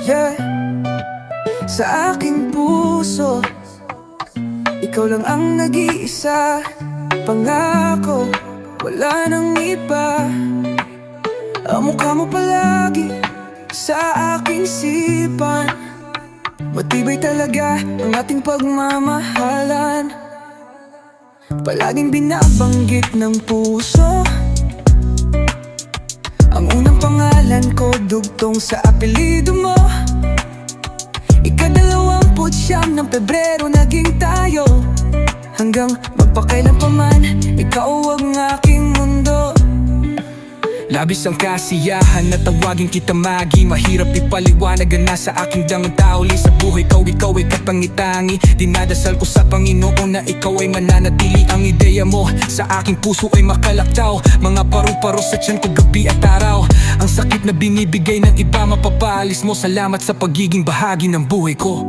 yeah. Sa aking puso, ikaw lang ang nag-iisa. Pangako, wala nang iba. Ang mukha mo palagi sa aking sipan. Matibay talaga ang ating pagmamahalan. Palaging binabanggit ng puso ang unang pangalan ko, dugtong sa apelyido mo. Ika-29 ng Pebrero naging tayo. Hanggang magpakailan pa man, ikaw ang aking mundo. Labis ang kasiyahan na tawagin kita Magi. Mahirap ipaliwanag ang nasa aking damdamin sa buhay ko. Ikaw ay kapangitangi. Dinadasal ko sa Panginoon na ikaw ay mananatili. Ang ideya mo sa aking puso ay makalaktaw. Mga paru-paro sa tiyan ko gabi at araw. Ang sakit na binibigay ng iba mapapalis mo. Salamat sa pagiging bahagi ng buhay ko.